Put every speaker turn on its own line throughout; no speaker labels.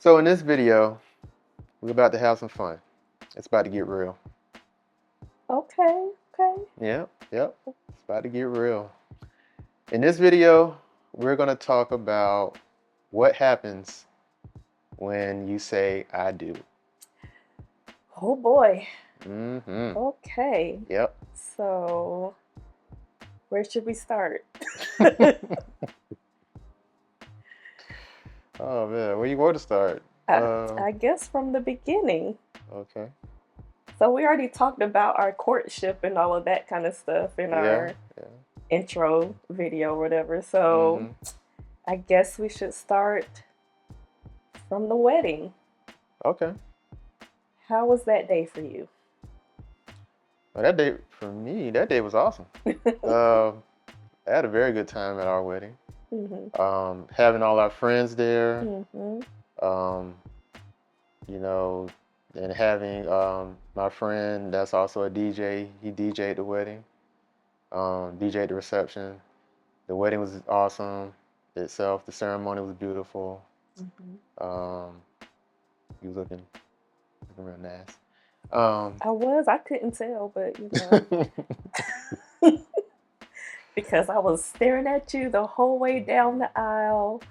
So in this video, we're about to have some fun. It's about to get real.
Okay.
Yep. It's about to get real. In this video, we're going to talk about what happens when you say I do.
Oh boy.
Mm-hmm.
Okay.
Yep.
So, where should we start?
Oh man, where you want to start?
I guess from the beginning.
Okay.
So we already talked about our courtship and all of that kind of stuff in our intro video or whatever. So I guess we should start from the wedding.
Okay.
How was that day for you?
Well, that day for me, that day was awesome. I had a very good time at our wedding. Having all our friends there. And having my friend that's also a DJ. He DJ'd the wedding. DJ'd the reception. The wedding was awesome itself. The ceremony was beautiful. He was looking real nice.
I couldn't tell, but you know. Because I was staring at you the whole way down the aisle,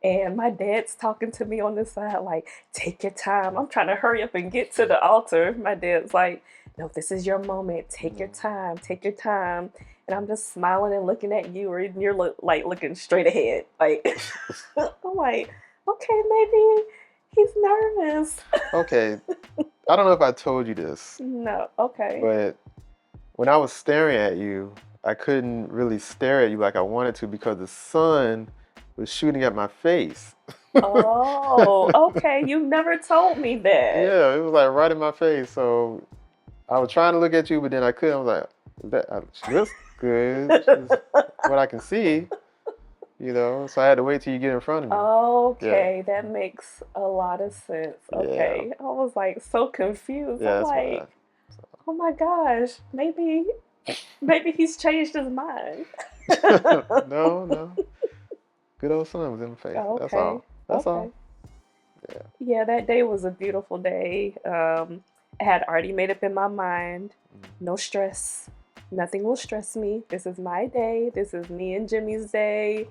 and my dad's talking to me on the side like, take your time. I'm trying to hurry up and get to the altar. My dad's like, no, this is your moment. Take your time. Take your time. And I'm just smiling and looking at you, and you're looking straight ahead. Like, I'm like, okay, maybe he's nervous.
Okay. I don't know if I told you this.
No, okay.
But when I was staring at you, I couldn't really stare at you like I wanted to because the sun was shooting at my face.
Oh, okay. You never told me that.
Yeah, it was like right in my face. So I was trying to look at you, but then I couldn't. I was like, she looks good. She's what I can see. So I had to wait till you get in front of me.
Okay, that makes a lot of sense. Okay.
Yeah.
I was like so confused.
Yeah,
I'm like, oh my gosh, maybe he's changed his mind.
No. Good old sun was in my face.
Okay.
That's all. That's all. Yeah.
Yeah, that day was a beautiful day. I had already made up in my mind, no stress. Nothing will stress me. This is my day. This is me and Jimmy's day.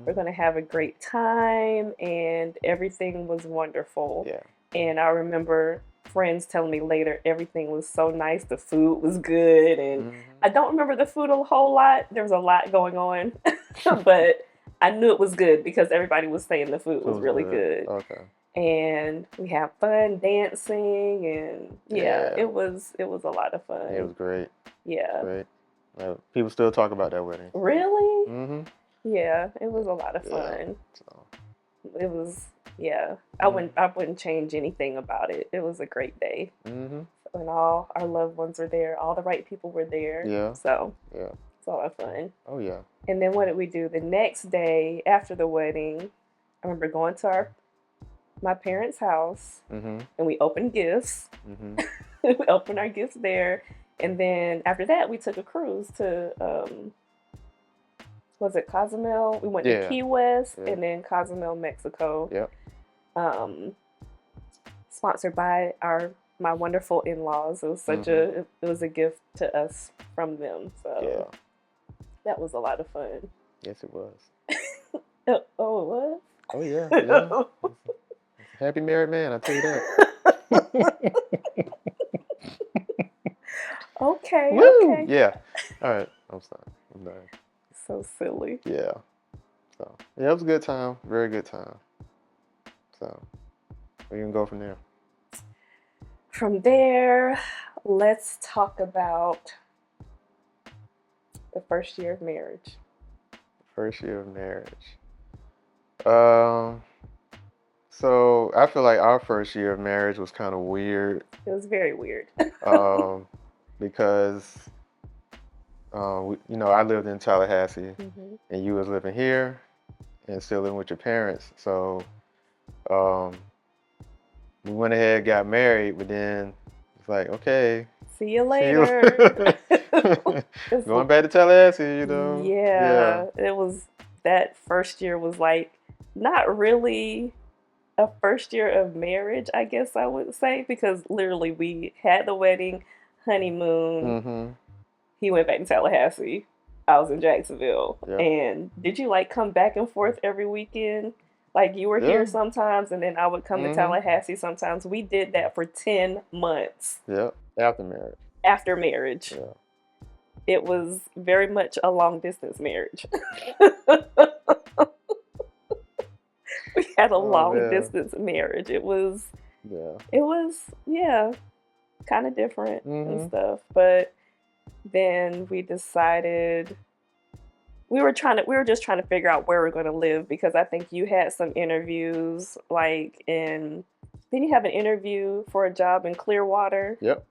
We're going to have a great time, and everything was wonderful.
Yeah.
And I remember friends telling me later everything was so nice. The food was good, and I don't remember the food a whole lot. There was a lot going on, but I knew it was good because everybody was saying the food was really good.
Okay.
And we had fun dancing, and it was a lot of fun.
It was great.
Yeah.
Great. People still talk about that wedding.
Really? Yeah, it was a lot of fun. It was, I wouldn't change anything about it. It was a great day. And all our loved ones were there. All the right people were there.
Yeah.
So it's a lot of fun.
Oh yeah.
And then what did we do the next day after the wedding? I remember going to my parents' house, and we opened gifts. We opened our gifts there, and then after that we took a cruise to was it Cozumel? We went to Key West and then Cozumel, Mexico.
Yep.
Sponsored by my wonderful in-laws. It was it was a gift to us from them. So that was a lot of fun.
Yes, it was.
Oh, it was?
Oh yeah. Happy married man, I tell you that.
Okay.
Woo!
Okay.
Yeah. All right. I'm sorry. I'm done.
So silly.
Yeah. So it was a good time. Very good time. So we can go from there.
From there, let's talk about the first year of marriage.
First year of marriage. So I feel like our first year of marriage was kind of weird.
It was very weird.
Because I lived in Tallahassee, and you was living here, and still living with your parents. So we went ahead, got married, but then it's like, okay,
see you later.
Going back to Tallahassee,
Yeah, it was, that first year was like not really a first year of marriage, I guess I would say, because literally we had the wedding, honeymoon.
Mm-hmm.
He went back to Tallahassee. I was in Jacksonville.
Yeah.
And did you like come back and forth every weekend? Like you were
Yeah.
here sometimes and then I would come to Tallahassee sometimes. We did that for 10 months.
Yeah. After marriage.
After marriage.
Yeah.
It was very much a long distance marriage. We had a long distance marriage. It was kind of different and stuff. But then we decided we were just trying to figure out where we're going to live, because I think you had some interviews didn't you have an interview for a job in Clearwater?
Yep.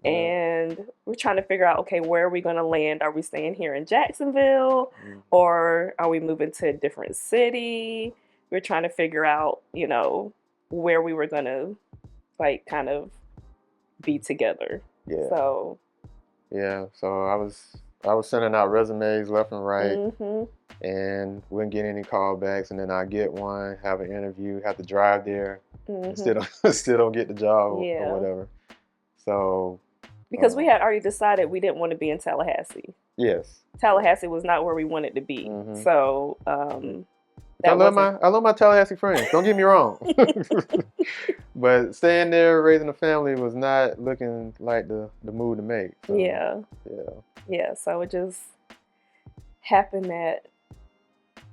And we're trying to figure out, okay, where are we going to land? Are we staying here in Jacksonville or are we moving to a different city? We're trying to figure out, where we were going to kind of be together.
Yeah.
So
I was sending out resumes left and right, and wouldn't get any callbacks, and then I get one, have an interview, have to drive there, still don't get the job or whatever. So
because we had already decided we didn't want to be in Tallahassee.
Yes.
Tallahassee was not where we wanted to be. So
I love my Tallahassee friends. Don't get me wrong. But staying there, raising a family was not looking like the move to make. So,
yeah. So it just happened that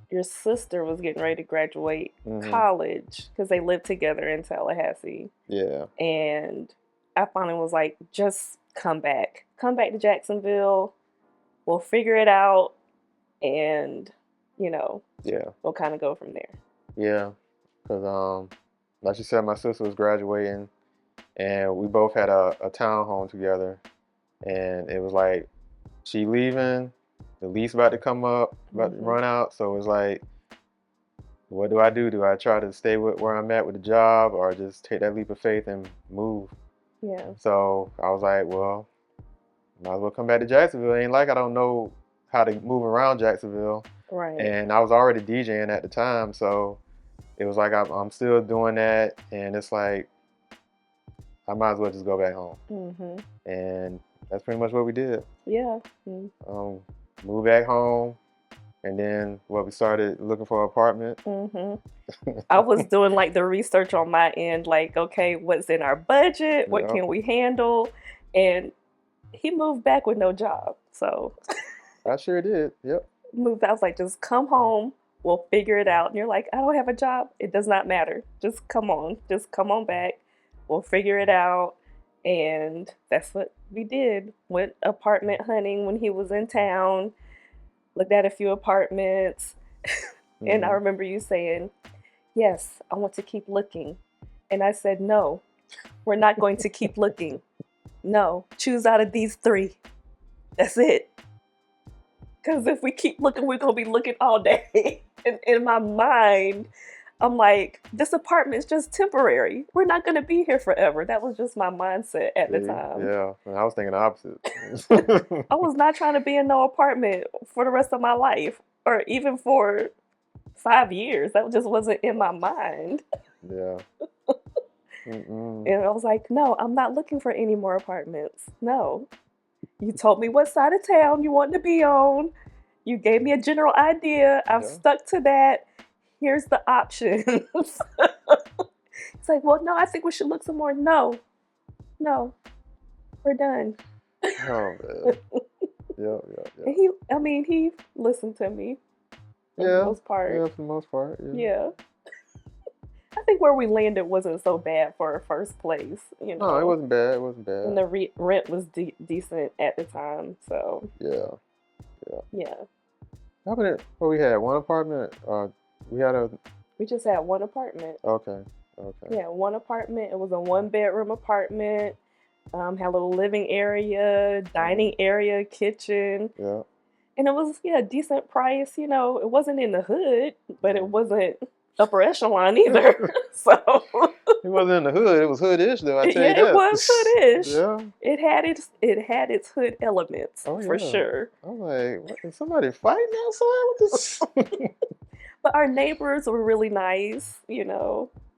your sister was getting ready to graduate college because they lived together in Tallahassee.
Yeah.
And I finally was like, just come back to Jacksonville. We'll figure it out, and we'll kind of go from there.
Yeah, because like you said, my sister was graduating, and we both had a townhome together, and it was like she leaving, the lease about to come up, about to run out, so it was like, what do I do? Do I try to stay where I'm at with the job, or just take that leap of faith and move?
Yeah.
So I was like, well, might as well come back to Jacksonville. It ain't like I don't know how to move around Jacksonville.
Right.
And I was already DJing at the time, so it was like I'm still doing that, and it's like I might as well just go back home. And that's pretty much what we did.
Yeah.
Moved back home, and then we started looking for an apartment.
I was doing the research on my end, okay, what's in our budget? What can we handle? And he moved back with no job, so.
I sure did, yep.
Moved, I was like, just come home, we'll figure it out. And you're like, I don't have a job. It does not matter. Just come on back. We'll figure it out. And that's what we did. Went apartment hunting when he was in town. Looked at a few apartments. And I remember you saying, yes, I want to keep looking. And I said, no, we're not going to keep looking. No, choose out of these 3. That's it. Because if we keep looking, we're going to be looking all day. And in my mind, I'm like, this apartment's just temporary. We're not going to be here forever. That was just my mindset at the time.
Yeah, and I was thinking the opposite.
I was not trying to be in no apartment for the rest of my life, or even for 5 years. That just wasn't in my mind.
Yeah.
And I was like, no, I'm not looking for any more apartments. No. You told me what side of town you want to be on. You gave me a general idea. I've stuck to that. Here's the options. It's like, well, no, I think we should look some more. No, we're done.
Oh, man. Yeah.
And he listened to me for the most part.
Yeah, for the most part.
Yeah. I think where we landed wasn't so bad for our first place,
No, it wasn't bad.
And the rent was decent at the time, so.
Yeah.
How
many? Well, we had one apartment.
We just had one apartment.
Okay.
Yeah, one apartment. It was a 1-bedroom apartment. Had a little living area, dining area, kitchen.
Yeah.
And it was a decent price. It wasn't in the hood, but it wasn't upper echelon either. So
it wasn't in the hood. It was hoodish, though. I tell you that.
It was hoodish.
Yeah.
It had its hood elements for sure.
I'm like, what, is somebody fighting outside with this?
But our neighbors were really nice.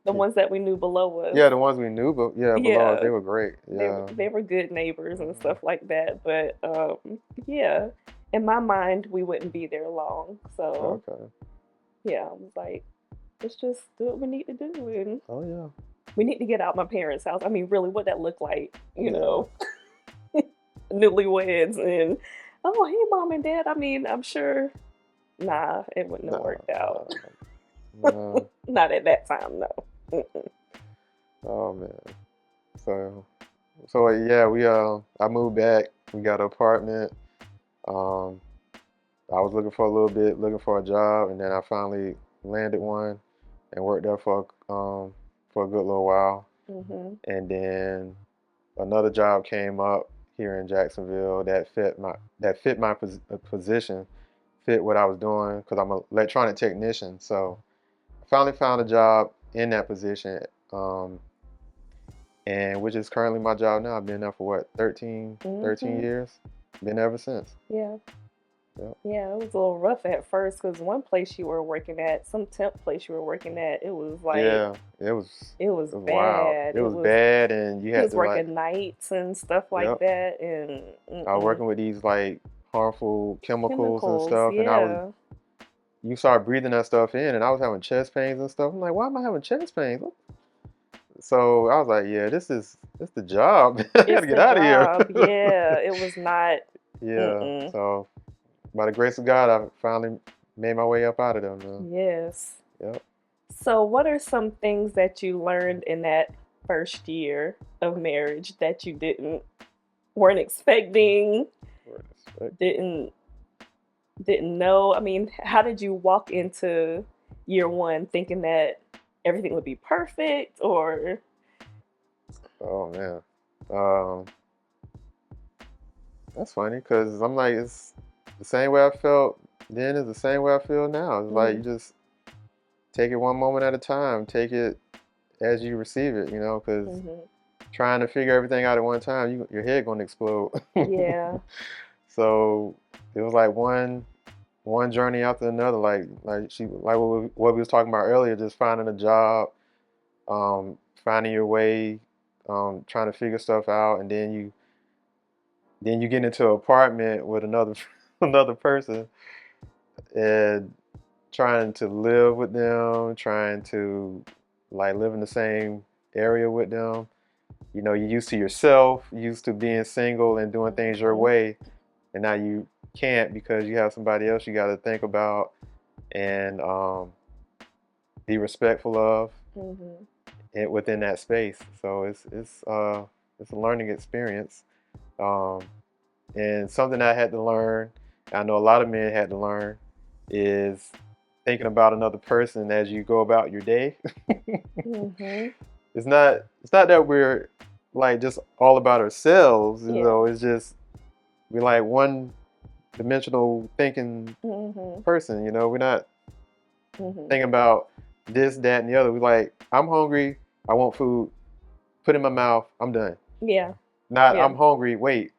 The ones that we knew below us.
Yeah, the ones we knew, but yeah, below us,
Yeah.
they were great. Yeah.
They were good neighbors and
Mhm.
stuff like that. But yeah, in my mind, we wouldn't be there long. So
Okay.
yeah, I was like, let's just do what we need to do, and
Oh yeah.
we need to get out my parents' house. I mean, really, what that look like, you
Yeah.
know, newlyweds and oh, hey, mom and dad. I mean, I'm sure, nah, it wouldn't have
Nah,
worked out.
nah.
Not at that time, no. Mm-mm.
Oh man. So, yeah, I moved back. We got an apartment. Um, I was looking for a little bit, looking for a job, and then I finally landed one and worked there for a good little while.
Mhm.
And then another job came up here in Jacksonville that fit my position, fit what I was doing because I'm an electronic technician. So I finally found a job in that position, and which is currently my job now. I've been there for what, 13
Mhm.
years. Been there ever since.
Yeah.
Yep.
Yeah, it was a little rough at first because one place you were working at, some temp place you were working at, it was like
Yeah,
it was
it was wild.
bad.
It was bad, and you
You
had
was
to like,
working nights and stuff like
yep.
that, and
I was working with these like harmful chemicals and
chemicals.
stuff, and
Yeah,
you start breathing that stuff in, and I was having chest pains and stuff. I'm like, why am I having chest pains? So I was like, yeah, this the job. I gotta
it's
get
the
out of here.
job. Yeah, it was not.
Yeah.
Mm-mm.
So by the grace of God, I finally made my way up out of there, man.
Yes.
Yep.
So, what are some things that you learned in that first year of marriage that you weren't expecting,
Word is respect.
didn't didn't know? I mean, how did you walk into year one thinking that everything would be perfect or
Oh man. Um, that's funny because I'm like, it's the same way I felt then is the same way I feel now. It's like you
mm,
just take it one moment at a time. Take it as you receive it, because
mhm.
trying to figure everything out at one time, your head gonna explode.
Yeah.
So it was like one journey after another. Like what we was talking about earlier, just finding a job, finding your way, trying to figure stuff out, and then you get into an apartment with another another person and trying to live with them, trying to like live in the same area with them. You're used to yourself, used to being single and doing things your
Mhm.
way, and now you can't because you have somebody else you got to think about and be respectful of
Mhm.
within that space. So it's a learning experience, um, and something I had to learn. I know a lot of men had to learn is thinking about another person as you go about your day.
Mhm.
It's not that we're like just all about ourselves,
Yeah.
it's just we're like one dimensional thinking
Mhm.
person, we're not
Mhm.
thinking about this, that, and the other. We're like, I'm hungry, I want food, put it in my mouth, I'm done.
Yeah.
Not
Yeah.
I'm hungry, wait,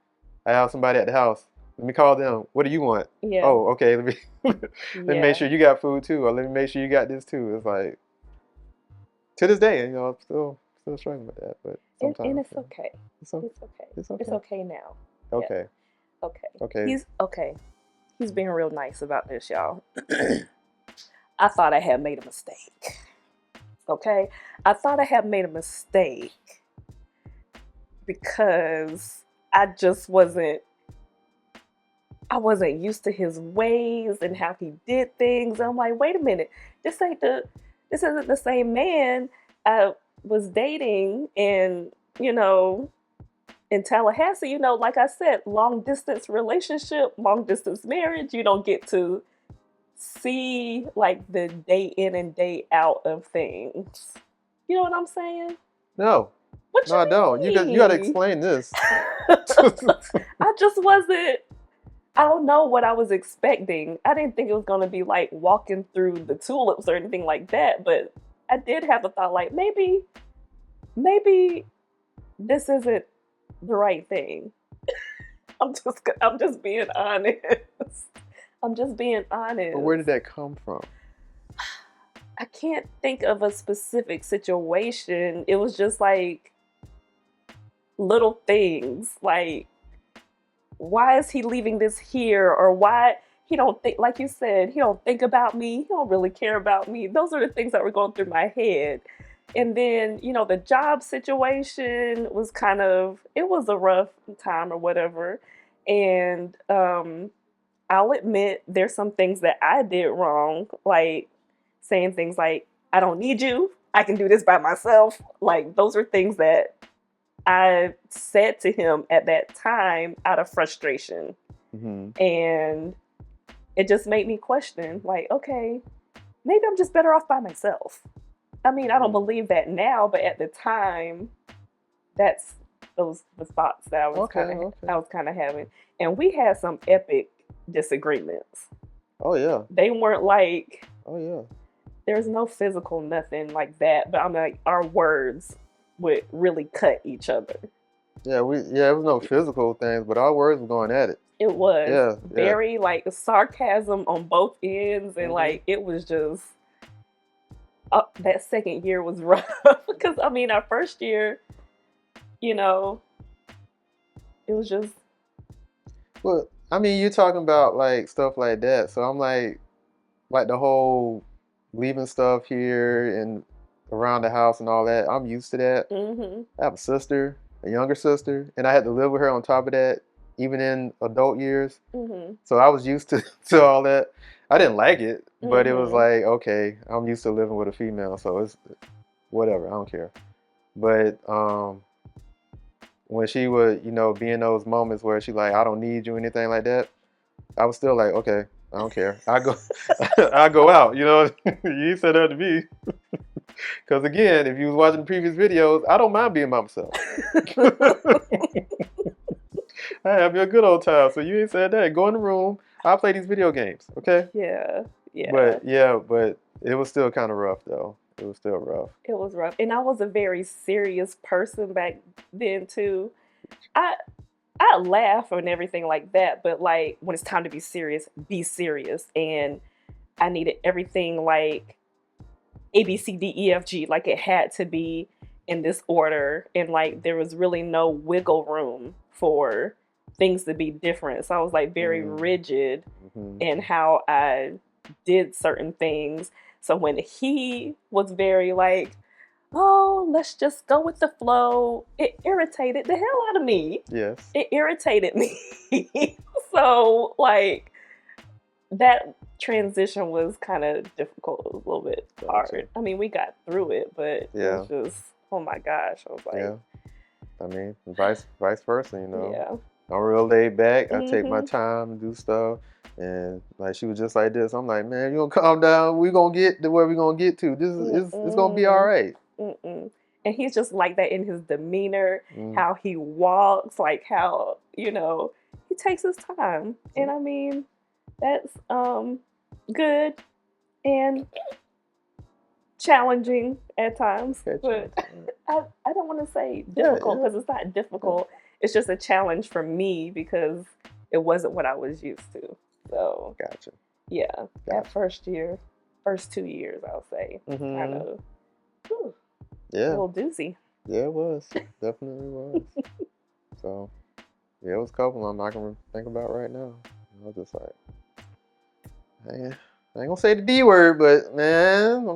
I have somebody at the house. Let me call them. What do you want?
Yeah.
Oh, okay, let me let me make
Yeah.
sure you got food too, or let me make sure you got this too. It's like to this day, I'm still struggling with that, but
And
sometimes
it's okay.
it's okay.
It's okay.
It's
It's
okay.
okay now. Yeah.
Okay.
Okay.
Okay.
He's okay. He's being real nice about this, y'all. I thought I had made a mistake. Okay? I thought I had made a mistake because I just wasn't used to his ways and how he did things. I'm like, wait a minute, this isn't the same man I was dating and you know in Tallahassee, like I said, long distance relationship, long distance marriage, you don't get to see like the day in and day out of things. You know what I'm saying?
No,
What
no, I don't. You got to
you mean?
explain this.
I just wasn't. I don't know what I was expecting. I didn't think it was gonna be like walking through the tulips or anything like that, but I did have a thought like maybe this isn't the right thing. I'm just being honest. I'm just being
But where
honest.
did that come from?
I can't think of a specific situation. It was just like little things, like why is he leaving this here, or why he don't think, like you said, he don't think about me, he don't really care about me. Those are the things that were going through my head. And then, the job situation was kind of, it was a rough time or whatever. And I'll admit there's some things that I did wrong, like saying things like, I don't need you, I can do this by myself. Like, those are things that I said to him at that time out of frustration.
Mm-hmm.
And it just made me question, like, okay, maybe I'm just better off by myself. I mean, I don't believe that now, but at the time, that's the thoughts that I was kind of having. And we had some epic disagreements.
Oh yeah.
They weren't like,
oh yeah,
there's no physical nothing like that, but I'm like, our words would really cut each other.
Yeah, it was no physical things, but our words were going at it.
It was very like sarcasm on both ends, and like it was just that second year was rough because I mean our first year, it was just.
Well, I mean, you're talking about like stuff like that, so I'm like the whole leaving stuff here and around the house and all that. I'm used to that.
Mm-hmm.
I have a sister, a younger sister, and I had to live with her on top of that, even in adult years.
Mm-hmm.
So I was used to all that. I didn't like it, but it was like, okay, I'm used to living with a female, so it's whatever. I don't care. But when she would, be in those moments where she like, I don't need you, anything like that, I was still like, okay, I don't care. I go out. You ain't said that to me. Because again, if you was watching the previous videos, I don't mind being by myself. I have a good old time. So you ain't said that. Go in the room. I'll play these video games. Okay.
Yeah.
But it was still kind of rough though. It was still rough.
It was rough, and I was a very serious person back then too. I laugh and everything like that, but like when it's time to be serious, and I needed everything like A, B, C, D, E, F, G, like it had to be in this order, and like there was really no wiggle room for things to be different. So I was like very rigid in how I did certain things. So when he was very like, oh, let's just go with the flow, it irritated the hell out of me.
Yes.
It irritated me. So like that transition was kind of difficult. It was a little bit hard. I mean, we got through it, but it was just, oh my gosh. I was like,
yeah. I mean, vice versa,
Yeah.
I'm real laid back. I take my time and do stuff. And like she was just like this. I'm like, man, you gonna calm down. We gonna get to where we gonna get to. This is it's gonna be all right.
And he's just like that in his demeanor, how he walks, like how he takes his time. And I mean, that's good and challenging at times. But I don't want to say difficult because it's not difficult. It's just a challenge for me because it wasn't what I was used to. So
gotcha.
Yeah, that first 2 years, I'll say, kind of, a little doozy.
Yeah, it was. Definitely was. So, yeah, it was a couple of them I can think about right now. I was just like, I ain't gonna say the D word, but man,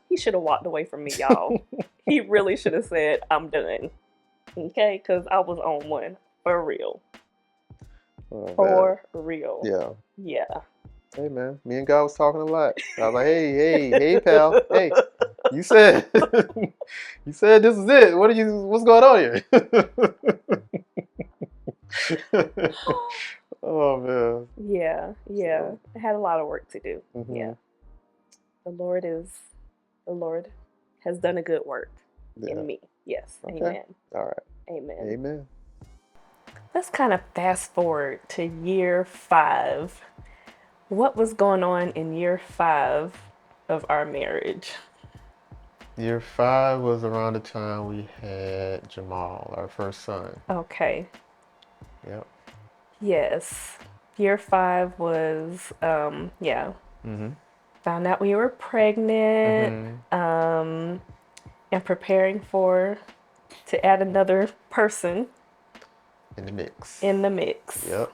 he should have walked away from me, y'all. He really should have said, I'm done. Okay? Because I was on one. For real.
Oh,
for real.
Yeah.
Yeah.
Hey, man. Me and God was talking a lot. I was like, hey, pal. Hey, you said this is it. What's going on here? Oh, man.
Yeah. So. I had a lot of work to do. Yeah. The Lord has done a good work in me. Yes. Okay. Amen.
All right.
Amen. Let's kind of fast forward to year 5. What was going on in year 5 of our marriage?
Year 5 was around the time we had Jamal, our first son.
Okay.
Yep.
Yes. Year 5 was, yeah. found out we were pregnant, and preparing to add another person
In the mix.
in the mix.
Yep.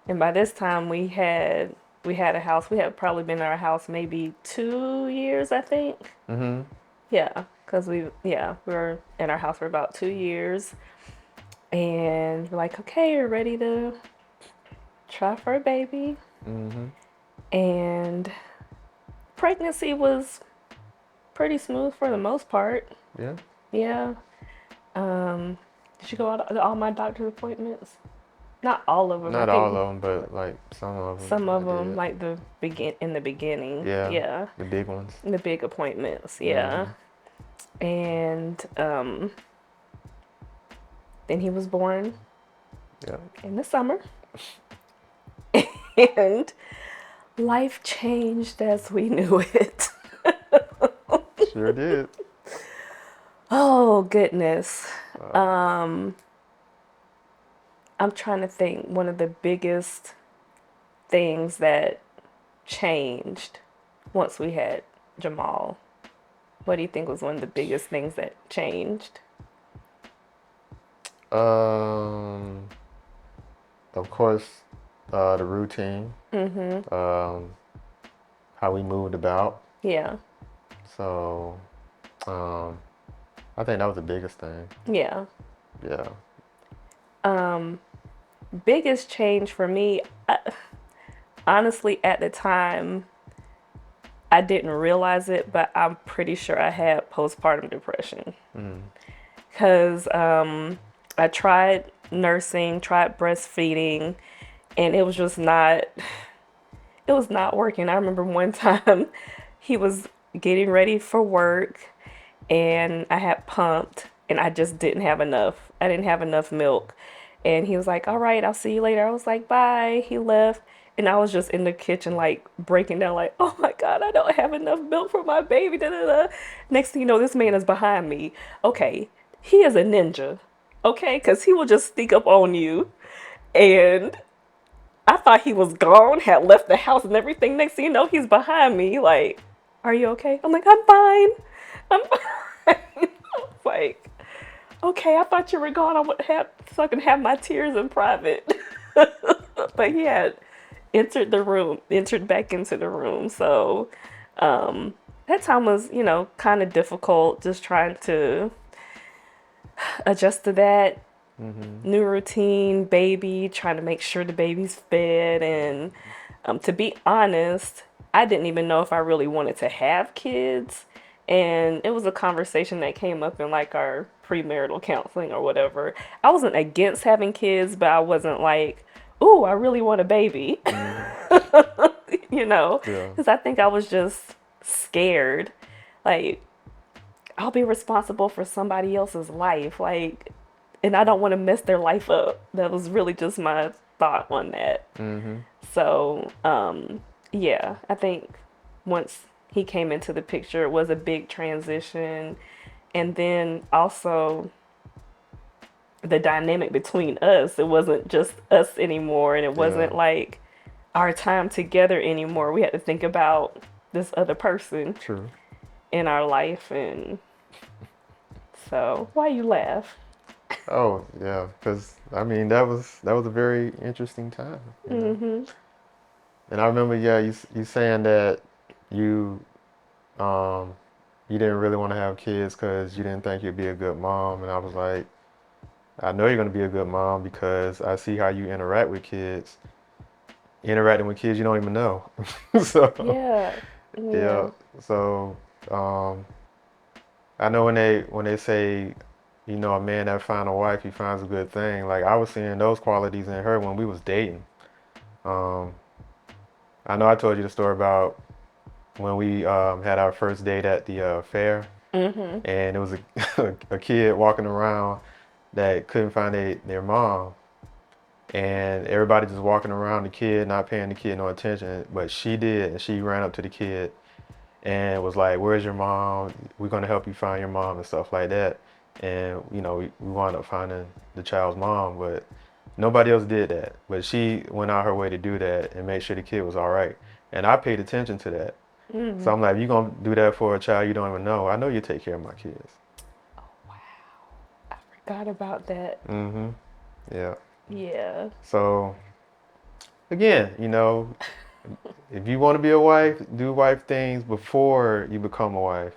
And by this time we had a house. We had probably been in our house maybe 2 years, I think. Yeah, because we were in our house for about 2 years, and we're like, okay, we're ready to try for a baby. And pregnancy was pretty smooth for the most part.
Yeah.
Yeah. Did you go to all my doctor's appointments? Not all of them.
Not all of them, but like some of them.
Some of
I
them,
did.
like in the beginning.
Yeah.
Yeah.
The big ones.
The big appointments. Yeah. And then he was born.
Yeah.
In the summer. And life changed as we knew it.
Sure did.
Oh goodness. I'm trying to think. One of the biggest things that changed once we had Jamal. What do you think was one of the biggest things that changed?
Of course, the routine. How we moved about.
Yeah.
So, I think that was the biggest thing.
Yeah.
Yeah.
Biggest change for me, honestly, at the time, I didn't realize it, but I'm pretty sure I had postpartum depression. Because I tried nursing, tried breastfeeding, and it was just not working. I remember one time he was getting ready for work, and I had pumped, and I just didn't have enough. I didn't have enough milk. And he was like, all right, I'll see you later. I was like, bye. He left. And I was just in the kitchen, like, breaking down, like, oh my God, I don't have enough milk for my baby. Da, da, da. Next thing you know, this man is behind me. Okay, he is a ninja. Okay, because he will just sneak up on you. And I thought he was gone, had left the house and everything. Next thing you know, he's behind me. Like, are you okay? I'm like, I'm fine. I'm fine. It's like, okay, I thought you were gone. So I can have my tears in private. But he had entered back into the room. So that time was, kind of difficult, just trying to adjust to that new routine, baby, trying to make sure the baby's fed. And to be honest, I didn't even know if I really wanted to have kids. And it was a conversation that came up in like our premarital counseling or whatever. I wasn't against having kids, but I wasn't like, ooh, I really want a baby. Because I think I was just scared. Like, I'll be responsible for somebody else's life. Like, and I don't want to mess their life up. That was really just my thought on that. So, yeah, I think once he came into the picture, it was a big transition. And then also the dynamic between us, it wasn't just us anymore. And it wasn't like our time together anymore. We had to think about this other person in our life. And so, why you laugh?
Oh yeah, because I mean that was a very interesting time. And I remember, you saying that you you didn't really want to have kids because you didn't think you'd be a good mom, and I was like, I know you're gonna be a good mom because I see how you interact with kids, interacting with kids you don't even know. So yeah. So I know when they say, a man that finds a wife, he finds a good thing. Like, I was seeing those qualities in her when we was dating. I know I told you the story about when we had our first date at the fair, and it was a kid walking around that couldn't find their mom, and everybody just walking around the kid, not paying the kid no attention, but she did, and she ran up to the kid and was like, "Where's your mom? We're gonna help you find your mom," and stuff like that. And we wound up finding the child's mom, but nobody else did that. But she went out her way to do that and make sure the kid was all right. And I paid attention to that. So I'm like, if you're gonna do that for a child you don't even know, I know you take care of my kids.
Oh, wow. I forgot about that.
Mm-hmm. Yeah.
Yeah.
So again, if you want to be a wife, do wife things before you become a wife.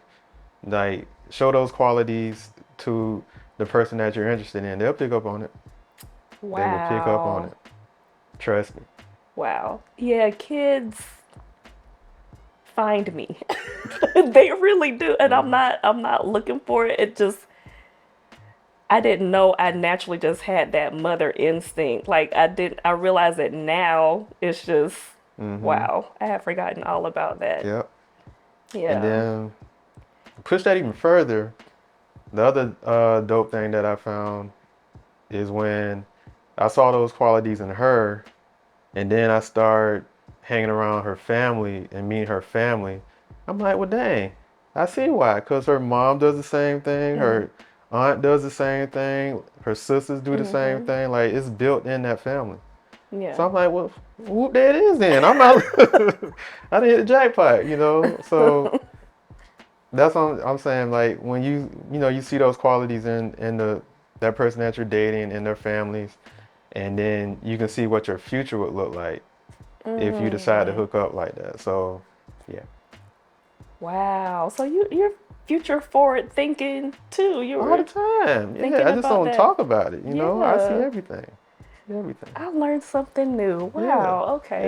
Like show those qualities to the person that you're interested in. They'll pick up on it. They will pick up on
Wow.
it. Trust me.
Wow. Yeah, kids find me. They really do. And
Mm-hmm.
I'm not looking for it. It just I didn't know I naturally just had that mother instinct. Like I realize it now. It's just
Mm-hmm.
wow. I have forgotten all about that.
Yep. And
Yeah.
then push that even further. The other dope thing that I found is when I saw those qualities in her, and then I started hanging around her family and meeting her family. I'm like, well, dang, I see why. Because her mom does the same thing,
Mm.
her aunt does the same thing, her sisters do the same
Mhm.
thing. Like, it's built in that family.
Yeah.
So I'm like, well, whoop, there it is then. I'm not, I didn't hit the jackpot. So that's what I'm saying. Like, when you see those qualities in that person that you're dating in their families, and then you can see what your future would look like if you decide to
Mm.
hook up like that. So, yeah.
Wow. So you're future forward thinking too. You
All the
were
time. Yeah,
thinking
I just
about
don't
that.
talk about it. I see
Yeah.
everything. See everything.
I learned something new.
Yeah.
Wow. Okay.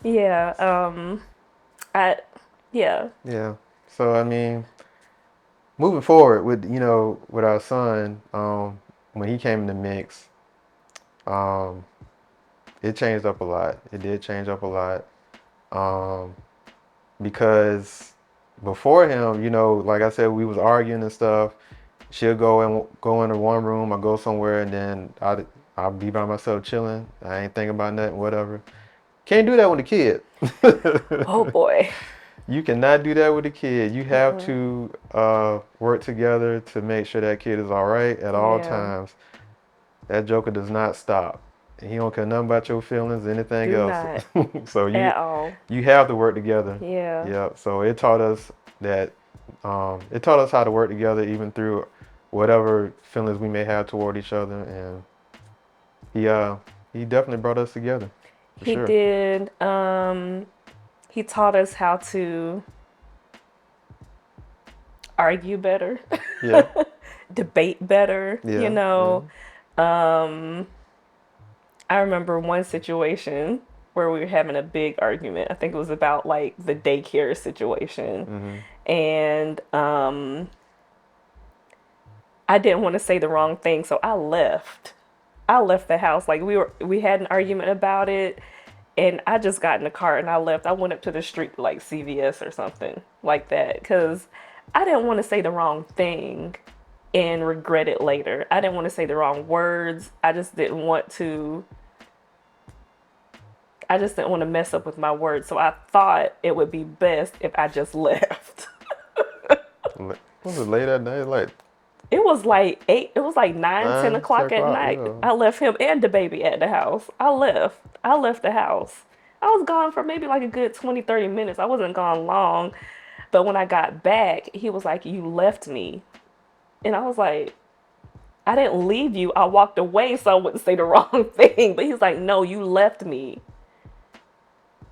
Yeah.
Yeah. I yeah.
Yeah. So, I mean, moving forward with our son, when he came in the mix, um, it changed up a lot. It did change up a lot. Um, because before him, like I said, we was arguing and stuff. She'll go into one room or go somewhere, and then I'll be by myself chilling. I ain't thinking about nothing, whatever. Can't do that with a kid.
Oh boy.
You cannot do that with a kid. You have
Mm-mm.
to work together to make sure that kid is all right at all
Yeah.
times. That joker does not stop. He don't care nothing about your feelings, anything
Do
else.
not
So you
at all.
you have to work together.
Yeah.
Yep. So it taught us that it taught us how to work together even through whatever feelings we may have toward each other, and he uh he definitely brought us together for
He
sure.
did. He taught us how to argue better,
Yeah.
debate better.
Yeah. Yeah.
Um, I remember one situation where we were having a big argument. I think it was about like the daycare situation.
Mhm.
And I didn't want to say the wrong thing, so I left. I left the house. Like we had an argument about it, and I just got in the car and I left. I went up to the street like CVS or something like that cuz I didn't want to say the wrong thing and regret it later. I didn't want to say the wrong words. I just didn't want to mess up with my words. So I thought it would be best if I just left.
Was it late at night? Like
It was like 8, it was like 9, 10
9, 10
o'clock at
o'clock?
night.
Yeah.
I left him and the baby at the house. I left. I left the house. I was gone for maybe like a good 20, 30 minutes. I wasn't gone long. But when I got back, he was like, "You left me." And I was like, "I didn't leave you. I walked away so I wouldn't say the wrong thing." But he's like, "No, you left me."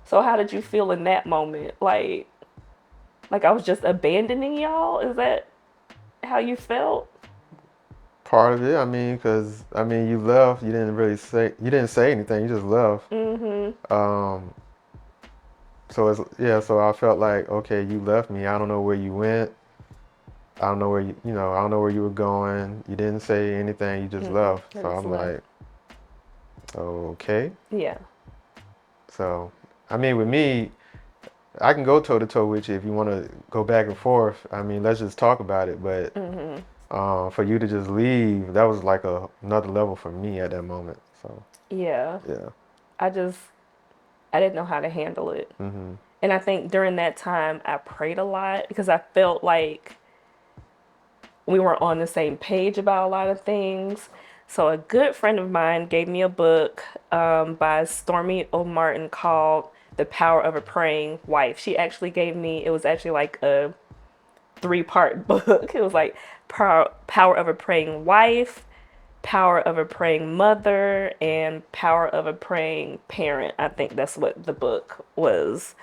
So how did you feel in that moment? Like I was just abandoning y'all? Is that how you felt?
Part of it, I mean, because you left. You didn't say anything. You just left.
Mm-hmm.
Um, so it's yeah. So I felt like, okay, you left me. I don't know where you went. I don't know where I don't know where you were going. You didn't say anything. You just
Mm-mm.
left.
I
So
just
I'm
left.
like, okay.
Yeah.
So I mean, with me, I can go toe to toe with you if you want to go back and forth. I mean, let's just talk about it. But
Mm-hmm.
for you to just leave, that was like another level for me at that moment. So
Yeah.
yeah.
I just I didn't know how to handle it.
Mhm.
And I think during that time I prayed a lot because I felt like we were on the same page about a lot of things. So a good friend of mine gave me a book by Stormy O. Martin called The Power of a Praying Wife. She actually gave me, it was actually like a 3-part book. It was like Power of a Praying Wife, Power of a Praying Mother, and Power of a Praying Parent. I think that's what the book was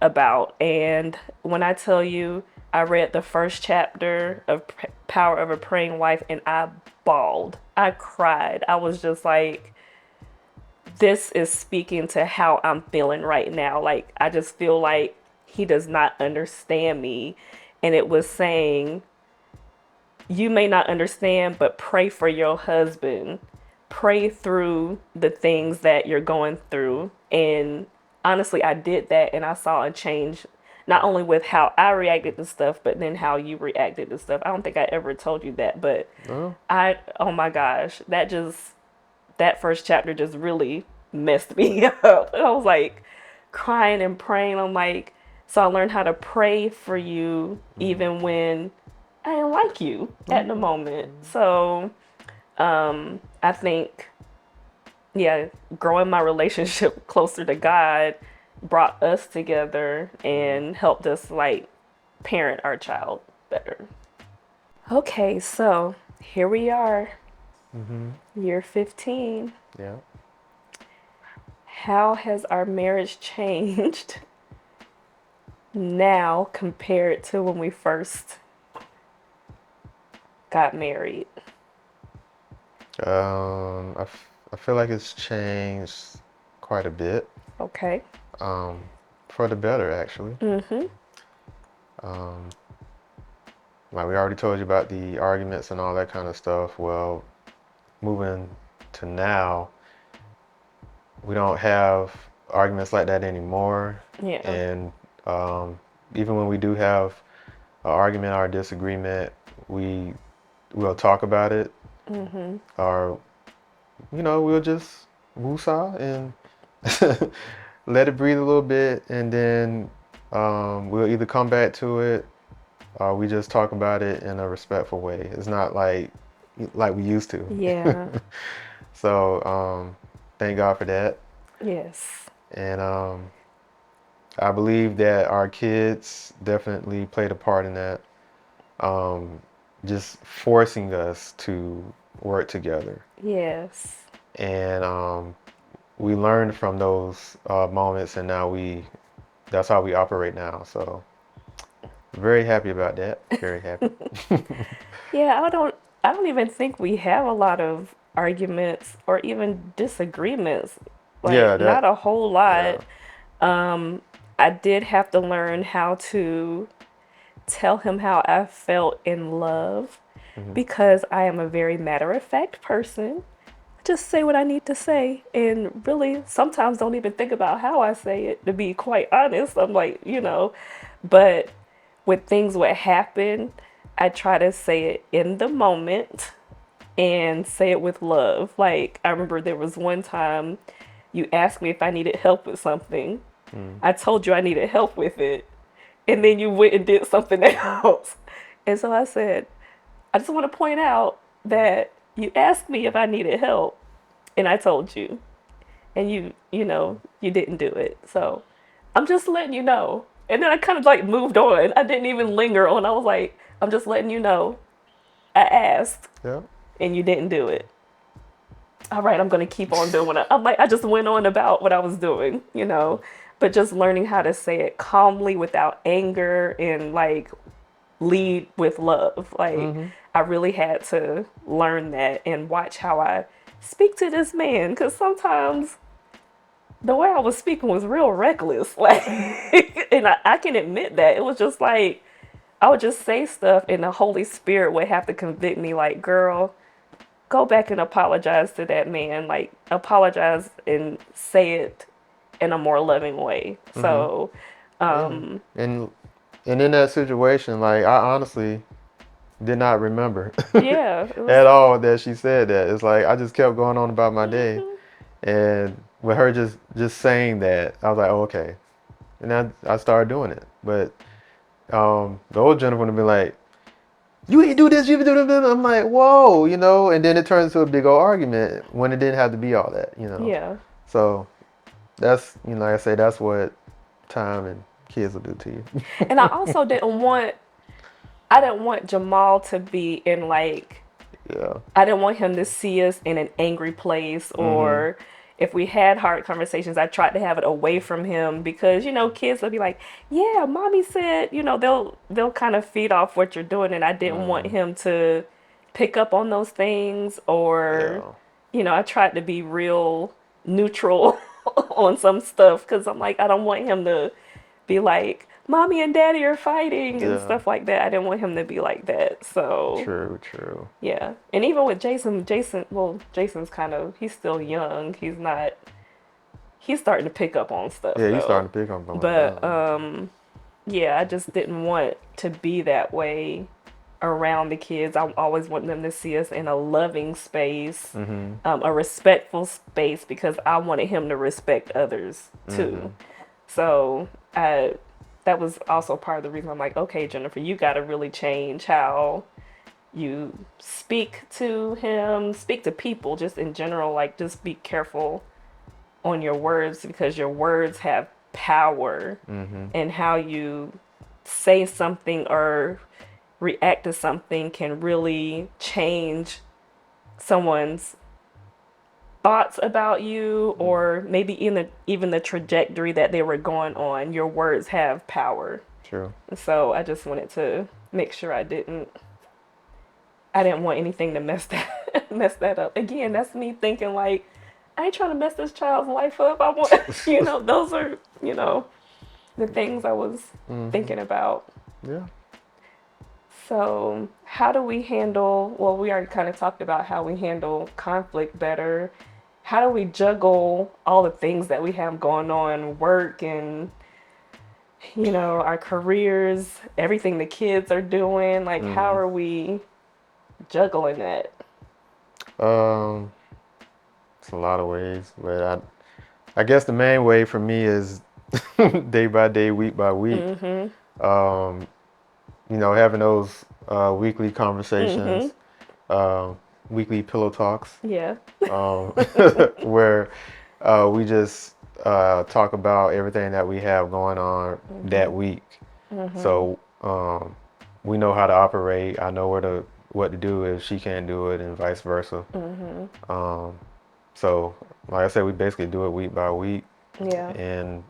about. And when I tell you, I read the first chapter of Power of a Praying Wife and I bawled. I cried. I was just like, this is speaking to how I'm feeling right now. Like, I just feel like he does not understand me. And it was saying, you may not understand, but pray for your husband. Pray through the things that you're going through. And honestly, I did that and I saw a change, not only with how I reacted to stuff, but then how you reacted to stuff. I don't think I ever told you that, but
Oh,
oh my gosh, that first chapter just really messed me up. I was like crying and praying. I'm like, so I learned how to pray for you even when I didn't like you at the moment. So I think, yeah, growing my relationship closer to God brought us together and helped us like parent our child better. Okay, so here we are, year 15.
yeah.
How has our marriage changed now compared to when we first got married?
I feel like it's changed quite a bit,
Okay.
for the better, actually.
Mm-hmm.
Um, like we already told you about the arguments and all that kind of stuff. Well, moving to now, we don't have arguments like that anymore.
Yeah.
And even when we do have an argument or a disagreement, we'll talk about it,
Mm-hmm.
or we'll just woosah and let it breathe a little bit, and then we'll either come back to it or we just talk about it in a respectful way. It's not like we used to.
Yeah.
So thank God for that.
Yes.
And I believe that our kids definitely played a part in that, just forcing us to work together.
Yes.
And we learned from those moments, and now that's how we operate now. So very happy about that. Very happy.
Yeah, I don't even think we have a lot of arguments or even disagreements.
Yeah,
Like not a whole
yeah.
lot. I did have to learn how to tell him how I felt in love because I am a very matter of fact person. Just say what I need to say and really sometimes don't even think about how I say it, to be quite honest. I'm like, but when things would happen, I try to say it in the moment and say it with love. Like, I remember there was one time you asked me if I needed help with something. I told you I needed help with it. And then you went and did something else. And so I said, I just want to point out that you asked me if I needed help and I told you. And you didn't do it. So I'm just letting you know. And then I kind of like moved on. I didn't even linger on. I was like, I'm just letting you know. I asked
Yeah.
and you didn't do it. All right, I'm going to keep on doing it. I'm like, I just went on about what I was doing, but just learning how to say it calmly without anger and like lead with love. Like, I really had to learn that and watch how I speak to this man because sometimes the way I was speaking was real reckless. Like, and I can admit that. It was just like, I would just say stuff and the Holy Spirit would have to convict me like, girl, go back and apologize to that man. Like, apologize and say it in a more loving way. So,
And in that situation, like I honestly did not remember
yeah, it was,
at all that she said that. It's like I just kept going on about my day,
mhm.
and with her just saying that, I was like, oh, okay, and I started doing it. But the old gentleman would be like, you ain't do this, you ain't do that. I'm like, whoa, and then it turns into a big old argument when it didn't have to be all that.
Yeah,
So that's, like I say, that's what time and kids will do to you.
And I also I didn't want Jamal to be in like,
Yeah.
I didn't want him to see us in an angry place,
Mm-hmm.
or if we had hard conversations, I tried to have it away from him because, kids will be like, "Yeah, mommy said," they'll kind of feed off what you're doing, and I didn't want
Mm-hmm.
him to pick up on those things, or,
Yeah.
I tried to be real neutral on some stuff because I'm like, I don't want him to be like, "Mommy and Daddy are fighting," and
Yeah.
stuff like that. I didn't want him to be like that. So,
True. True.
yeah. And even with well, Jason's he's still young. He's starting to pick up on stuff
Yeah, you
though.
starting to pick up on it
But
now.
yeah, I just didn't want to be that way around the kids. I always want them to see us in a loving space,
Mm-hmm.
a respectful space, because I wanted him to respect others too.
Mm-hmm.
So that was also part of the reason I'm like, okay, Jennifer, you got to really change how you speak to him, speak to people just in general. Like, just be careful on your words because your words have power,
Mm-hmm.
and how you say something or react to something can really change someone's thoughts about you,
Mm-hmm.
or maybe even the trajectory that they were going on. Your words have power.
True.
And so I just wanted to make sure I didn't want anything to mess that up. Again, that's me thinking like, I ain't trying to mess this child's life up. I want, those are, the things I was
Mm-hmm.
thinking about.
Yeah.
So, how do we handle, well, we already kind of talked about how we handle conflict better. How do we juggle all the things that we have going on, work and, our careers, everything the kids are doing? Like, how
Mm-hmm.
are we juggling that?
Um, it's a lot of ways, but I guess the main way for me is day by day, week by week.
Mm-hmm.
Um, having those weekly
Mm-hmm.
conversations, weekly pillow talks,
Yeah.
um, where we just talk about everything that we have going on that
Mm-hmm.
week.
Mm-hmm.
So we know how to operate. I know what to do if she can't do it, and vice versa.
Mm-hmm.
Um, so, like I said, we basically do it week by week
Yeah.
and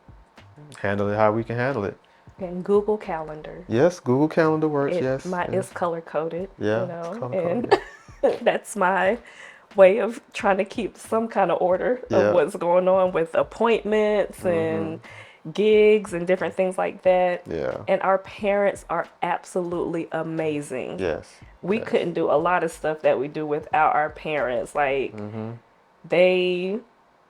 handle it how we can handle it.
And Google Calendar.
Yes, Google Calendar works. Yes,
It's
yes,
color coded,
yeah, it's color
and
coded.
that's my way of trying to keep some kind of order of
Yeah.
what's going on with appointments
Mm-hmm.
and gigs and different things like that.
Yeah.
And our parents are absolutely amazing.
Yes.
We
Yes.
couldn't do a lot of stuff that we do without our parents. Like,
Mm-hmm.
they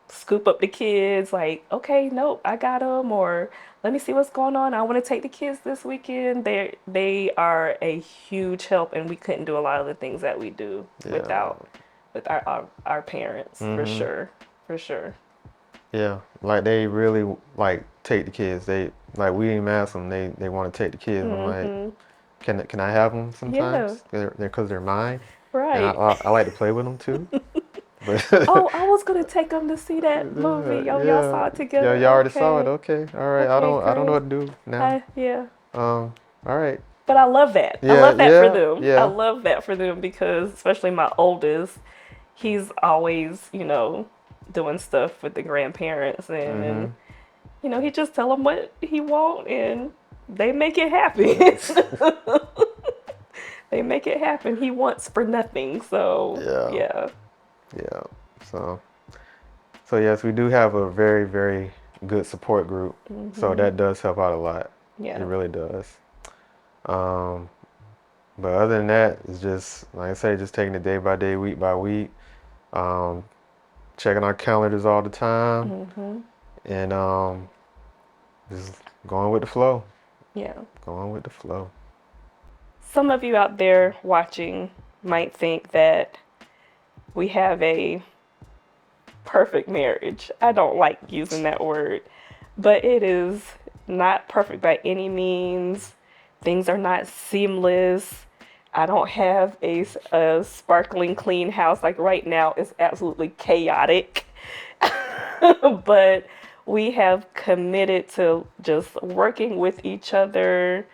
scoop up the kids, like, okay, nope, I got them, or let me see what's going on. I want to take the kids this weekend. They are a huge help, and we couldn't do a lot of the things that we do
Yeah.
with our parents, for
Mm-hmm.
sure, for sure.
Yeah. Like they really like take the kids. They like we didn't ask them. They want to take the kids. I'm like,
Mm-hmm.
can I have them
Yeah,
sometimes? They're mine, and
right.
I like to play with them too. But
Oh, I was gonna take them to see that
yeah,
movie. Oh, y'all
yeah,
saw it
yeah.
together.
You already saw it.
Okay,
Okay. All right.
okay,
I don't know
great.
what to do now.
Yeah.
All right.
But I love that. I
Yeah.
love that for
Yeah.
them. I
Yeah.
love that for them because, especially my oldest, he's always, doing stuff with the grandparents, and
Mm-hmm.
he just tell them what he want, and they make it happen. They make it happen. He wants for nothing. So
Yeah.
yeah,
Yeah. So yes, we do have a very, very good support group. So
hmm
that does help out a lot. It
yeah,
really does. Um, but other than that, it's just like I say, just taking it day by day, week by week, um, checking our calendars all the time,
hmm
and just going with the flow.
yeah.
Going with the flow.
Some of you out there watching might think that we have a perfect marriage. I don't like using that word, but it is not perfect by any means. Things are not seamless. I don't have a sparkling clean house. Like right now, it's absolutely chaotic. But we have committed to just working with each other,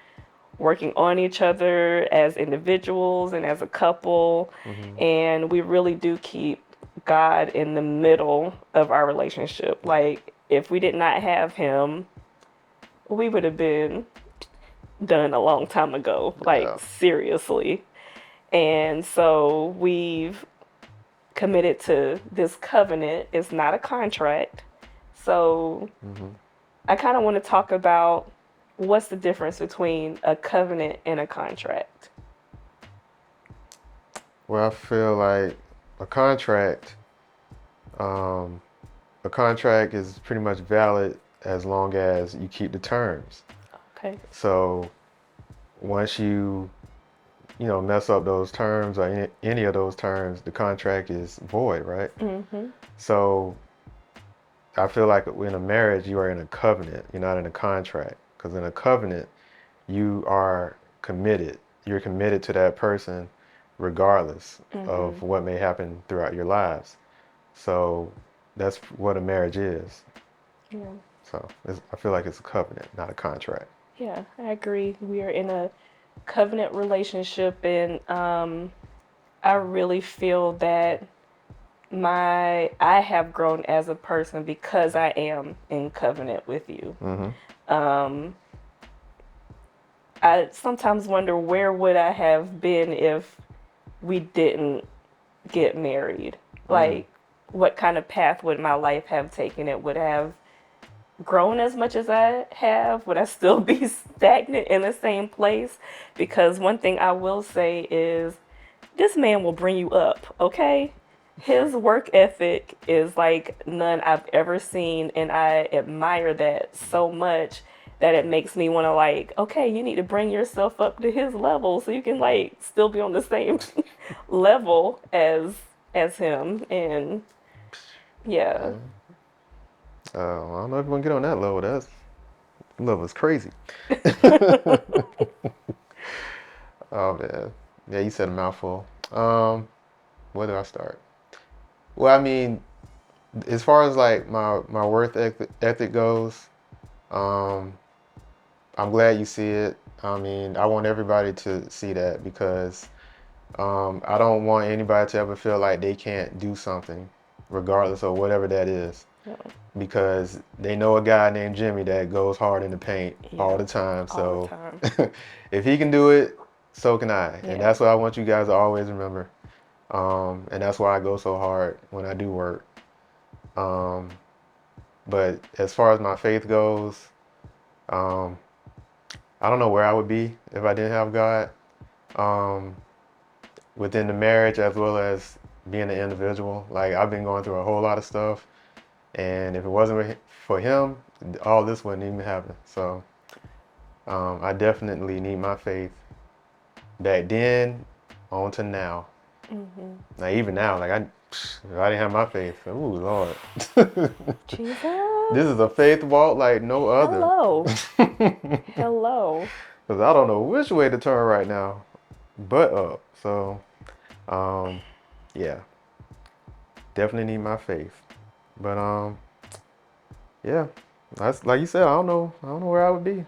working on each other as individuals and as a couple.
Hmm.
And we really do keep God in the middle of our relationship. Like, if we did not have Him, we would have been done a long time ago. Like,
Yeah.
seriously. And so we've committed to this covenant. It's not a contract. So
Hmm.
I kind of want to talk about what's the difference between a covenant and a contract.
Well, I feel like a contract, um, a contract is pretty much valid as long as you keep the terms.
Okay.
So once you mess up those terms or any of those terms, the contract is void, right?
Mm-hmm.
So I feel like in a marriage, you are in a covenant. You're not in a contract. Because in a covenant, you are committed. You're committed to that person regardless
Mm-hmm.
of what may happen throughout your lives. So that's what a marriage is.
Yeah.
So I feel like it's a covenant, not a contract.
Yeah, I agree. We are in a covenant relationship, and I really feel that I have grown as a person because I am in covenant with you.
Mm-hmm.
Um, I sometimes wonder where would I have been if we didn't get married?
Mm.
Like, what kind of path would my life have taken? It would have grown as much as I have? Would I still be stagnant in the same place? Because one thing I will say is this man will bring you up, okay? His work ethic is like none I've ever seen, and I admire that so much that it makes me want to, like, okay, you need to bring yourself up to his level so you can like still be on the same level as him. And yeah.
Yeah. I don't know if we can get on that level. That's level is crazy. Oh man. Yeah, you said a mouthful. Where do I start? Well, I mean, as far as like my ethic goes, um, I'm glad you see it. I mean, I want everybody to see that because I don't want anybody to ever feel like they can't do something, regardless of whatever that is,
Yeah,
because they know a guy named Jimmy that goes hard in the paint all
yeah,
the time.
all the
So
time.
if he can do it, so can I. And
Yeah.
that's what I want you guys to always remember. And that's why I go so hard when I do work. Um, but as far as my faith goes, um, I don't know where I would be if I didn't have God. Um, Within the marriage as well as being an individual. Like I've been going through a whole lot of stuff, and if it wasn't for him, all this wouldn't even happen. So I definitely need my faith back then on to now.
Mm-hmm.
Now even now, like if I didn't have my faith, oh Lord, this
Jesus.
is a faith walk like no other.
Hello.
Because
Hello.
I don't know which way to turn right now, but up. So um, yeah, definitely need my faith. But yeah, that's like you said. I don't know where I would be.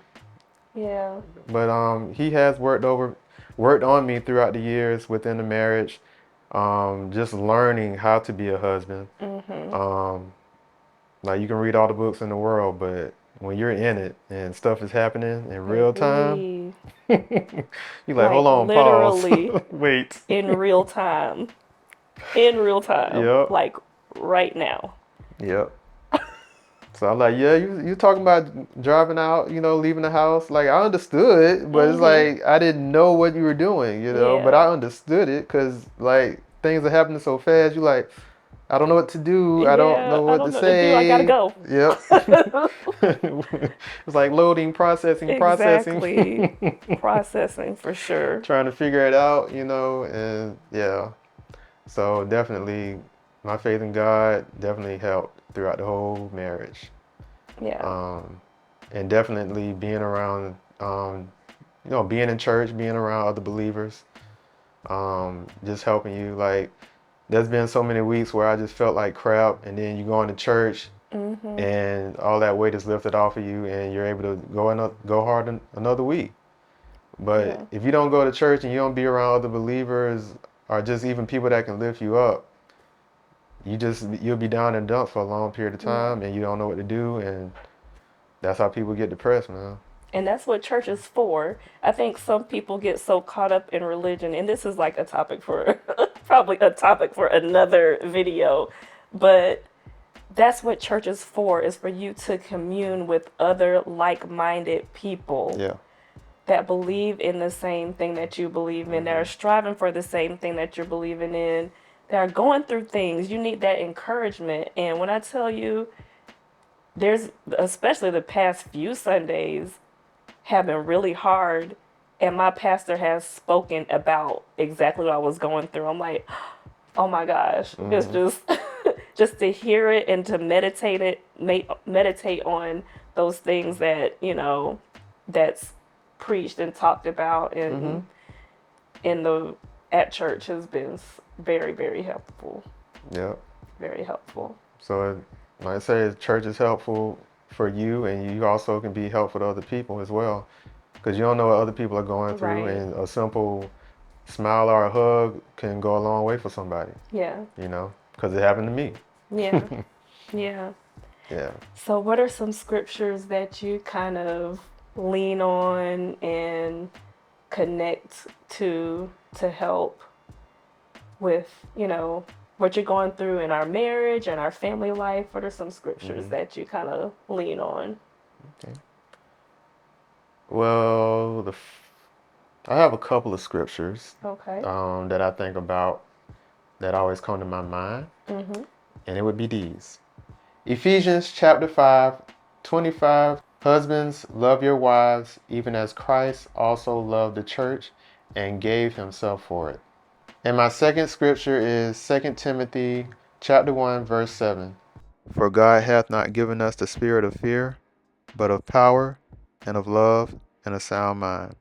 Yeah.
But he has worked on me throughout the years within the marriage. Just learning how to be a husband.
Mm-hmm.
Um, like you can read all the books in the world, but when you're in it and stuff is happening in real time,
Baby.
you're like,
Like
hold on, pause,
literally
wait.
in real time. In real time.
Yep,
Like right now.
yep. So I'm like, yeah, you talking about driving out, leaving the house. Like I understood, but it's
Mm-hmm.
like I didn't know what you were doing. But
Yeah.
I understood it because like things are happening so fast. You like, I don't know what to do. I don't
Yeah.
know
I
what
don't
to
know what to do. I gotta
say.
go.
Yep. It's like loading, processing,
Exactly. Processing for sure.
trying to figure it out, and yeah. So definitely, my faith in God definitely helped throughout the whole marriage.
Yeah.
Um, and definitely being around, being in church, being around other believers, just helping you. Like, there's been so many weeks where I just felt like crap, and then you go into church
Mm-hmm.
and all that weight is lifted off of you, and you're able to go hard another week. But
Yeah.
if you don't go to church and you don't be around other believers or just even people that can lift you up, you'll be down and dump for a long period of
Yeah.
time, and you don't know what to do, and that's how people get depressed, man.
And that's what church is for. I think some people get so caught up in religion, and this is like a topic for probably a topic for another video, but that's what church is for you to commune with other like-minded people
Yeah.
that believe in the same thing that you believe in, that are striving for the same thing that you're believing in, that are going through things. You need that encouragement. And when I tell you, there's, especially the past few Sundays, have been really hard. And my pastor has spoken about exactly what I was going through. I'm like, oh my gosh, it's
Hmm.
just just to hear it and to meditate on those things that that's preached and talked about
Hmm.
in the at church has been very, very helpful.
Yeah.
Very helpful.
So, like I say, church is helpful for you, and you also can be helpful to other people as well, because you don't know what other people are going through,
Right.
and a simple smile or a hug can go a long way for somebody,
Yeah.
because it happened to me.
Yeah. Yeah.
Yeah.
So, what are some scriptures that you kind of lean on and connect to help with, what you're going through in our marriage and our family life? What are some scriptures
Hmm.
that you kind of lean on?
Okay. Well, I have a couple of scriptures
Okay.
that I think about that always come to my mind,
Mm-hmm.
and it would be these. Ephesians chapter 5, 25. Husbands, love your wives, even as Christ also loved the church and gave himself for it. And my second scripture is 2 Timothy chapter 1, verse 7. For God hath not given us the spirit of fear, but of power and of love and a sound mind.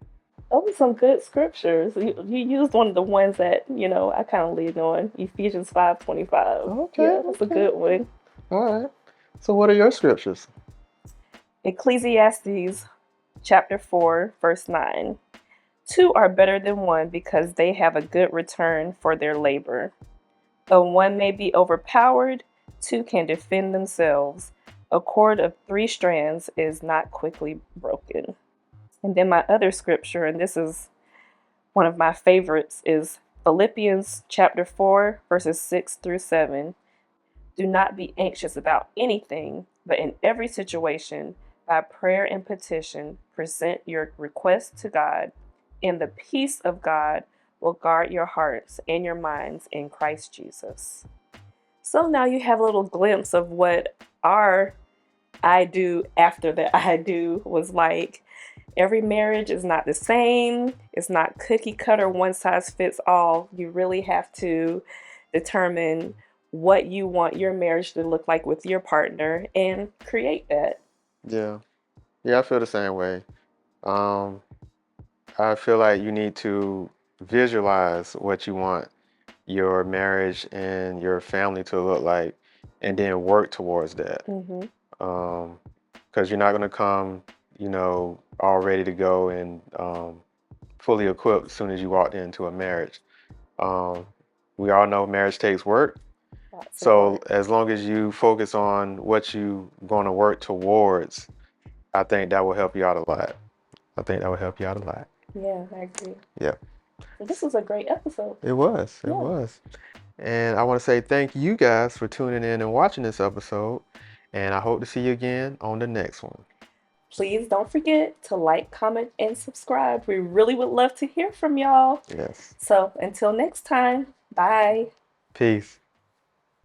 Those are some good scriptures. You used one of the ones that, I kind of lean on. Ephesians 5:25.
Okay,
Yeah, that's a
okay.
good one.
All right. So what are your scriptures?
Ecclesiastes chapter 4, verse 9. Two are better than one because they have a good return for their labor. Though one may be overpowered, two can defend themselves. A cord of three strands is not quickly broken. And then my other scripture, and this is one of my favorites, is Philippians chapter 4, verses 6 through 7. Do not be anxious about anything, but in every situation, by prayer and petition, present your requests to God, and the peace of God will guard your hearts and your minds in Christ Jesus. So now you have a little glimpse of what our I do after the I do was like. Every marriage is not the same. It's not cookie cutter, one size fits all. You really have to determine what you want your marriage to look like with your partner and create that.
Yeah. Yeah, I feel the same way. Um, I feel like you need to visualize what you want your marriage and your family to look like, and then work towards that.
Mm-hmm.
Because you're not going to come, all ready to go and fully equipped as soon as you walked into a marriage. Um, we all know marriage takes work.
Lots of
So
work.
as long as you focus on what you going to work towards, I think that will help you out a lot. I think that will help you out a lot.
Yeah, I agree.
Yeah,
So this was a great episode.
it was. It
Yeah.
was. And I want to say thank you guys for tuning in and watching this episode. And I hope to see you again on the next one.
Please don't forget to like, comment, and subscribe. We really would love to hear from y'all.
Yes.
So until next time, bye.
Peace.